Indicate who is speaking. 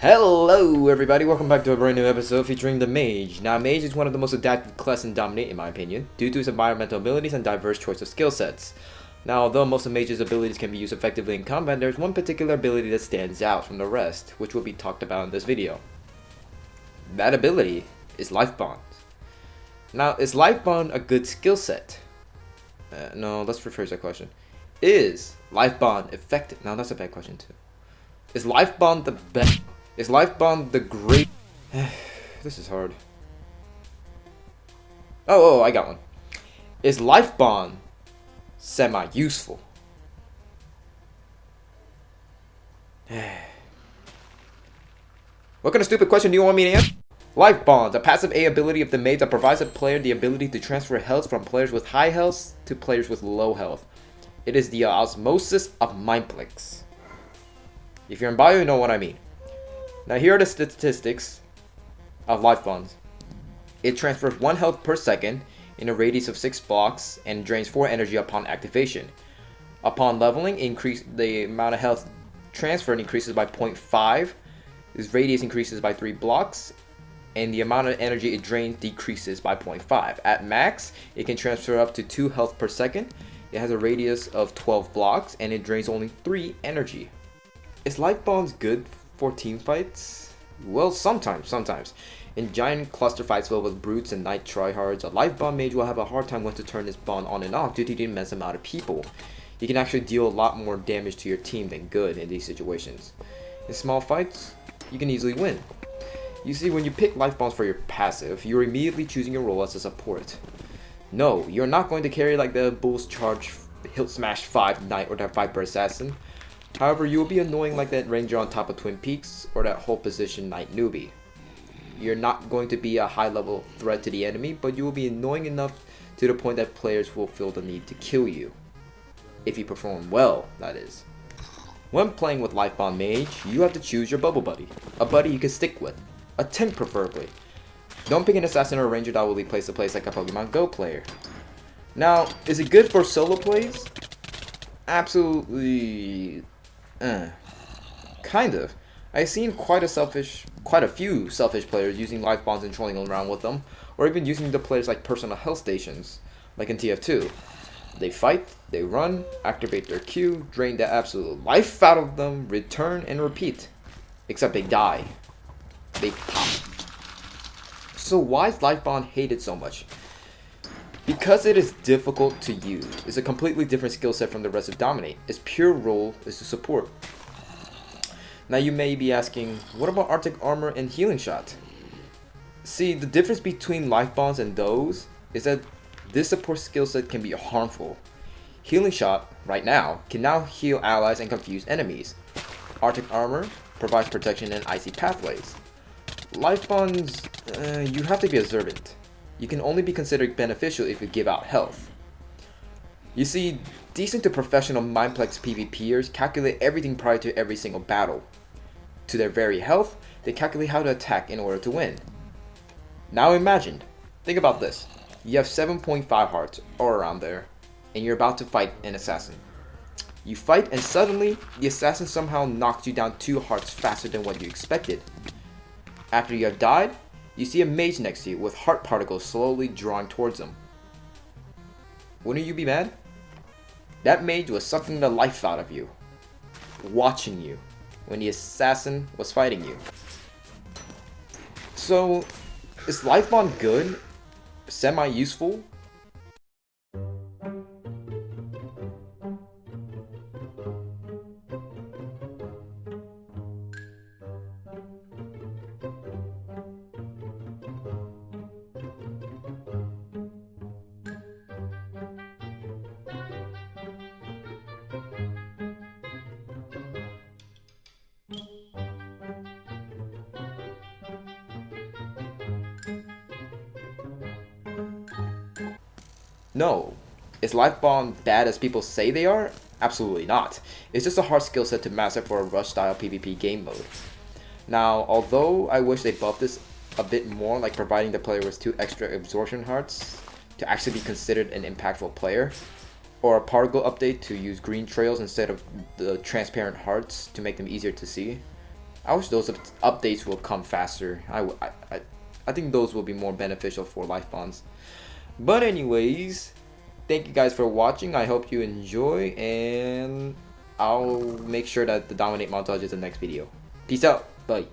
Speaker 1: Hello everybody, welcome back to a brand new episode featuring the Mage. Now Mage is one of the most adaptive classes in Dominate in my opinion, due to its environmental abilities and diverse choice of skill sets. Now although most of Mage's abilities can be used effectively in combat, there's one particular ability that stands out from the rest, which will be talked about in this video. That ability is Life Bond. Now is Life Bond a good skill set? No, let's rephrase that question. Is Life Bond effective? Now that's a bad question too. Is Life Bond the best? Is Life Bond the great... This is hard. Oh, I got one. Is Life Bond semi-useful? What kind of stupid question do you want me to answer? Life Bond, a passive A ability of the Mage that provides a player the ability to transfer health from players with high health to players with low health. It is the osmosis of Mineplex. If you're in bio, you know what I mean. Now here are the statistics of Life Bonds. It transfers 1 health per second in a radius of 6 blocks and drains 4 energy upon activation. Upon leveling, the amount of health transferred increases by 0.5. Its radius increases by 3 blocks, and the amount of energy it drains decreases by 0.5. At max, it can transfer up to 2 health per second. It has a radius of 12 blocks, and it drains only 3 energy. Is Life Bonds good for team fights? Well, sometimes. In giant cluster fights filled with brutes and knight tryhards, a Life Bond mage will have a hard time when to turn this bond on and off due to the immense amount of people. You can actually deal a lot more damage to your team than good in these situations. In small fights, you can easily win. You see, when you pick Life Bonds for your passive, you're immediately choosing your role as a support. No, you're not going to carry like the Bull's Charge, Hilt Smash 5 Knight or that Viper Assassin. However, you will be annoying like that Ranger on top of Twin Peaks or that whole position Knight newbie. You're not going to be a high level threat to the enemy, but you will be annoying enough to the point that players will feel the need to kill you. If you perform well, that is. When playing with Life Bond Mage, you have to choose your bubble buddy. A buddy you can stick with. A tank preferably. Don't pick an assassin or a ranger that will be place to place like a Pokemon Go player. Now, is it good for solo plays? Absolutely... kind of. I've seen quite a few selfish players using Life Bonds and trolling around with them, or even using the players like personal health stations, like in TF2. They fight, they run, activate their Q, drain the absolute life out of them, return, and repeat. Except they die. They pop. So why is Life Bond hated so much? Because it is difficult to use. It's a completely different skill set from the rest of Dominate. Its pure role is to support. Now you may be asking, what about Arctic Armor and Healing Shot? See, the difference between Life Bonds and those is that this support skill set can be harmful. Healing Shot, right now, can now heal allies and confuse enemies. Arctic Armor provides protection in icy pathways. Life Bonds, you have to be observant. You can only be considered beneficial if you give out health. You see, decent to professional Mineplex PvPers calculate everything prior to every single battle. To their very health, they calculate how to attack in order to win. Now imagine, think about this. You have 7.5 hearts, or around there, and you're about to fight an assassin. You fight and suddenly, the assassin somehow knocks you down 2 hearts faster than what you expected. After you have died, you see a mage next to you with heart particles slowly drawing towards them. Wouldn't you be mad? That mage was sucking the life out of you, watching you, when the assassin was fighting you. So, is Life Bond good? Semi-useful? No. Is Life Bond bad as people say they are? Absolutely not. It's just a hard skill set to master for a rush style PvP game mode. Now, although I wish they buffed this a bit more, like providing the player with 2 extra absorption hearts to actually be considered an impactful player, or a particle update to use green trails instead of the transparent hearts to make them easier to see. I wish those updates will come faster. I think those will be more beneficial for life bonds. But anyways, thank you guys for watching. I hope you enjoy, and I'll make sure that the dominate montage is the next video. Peace out. Bye.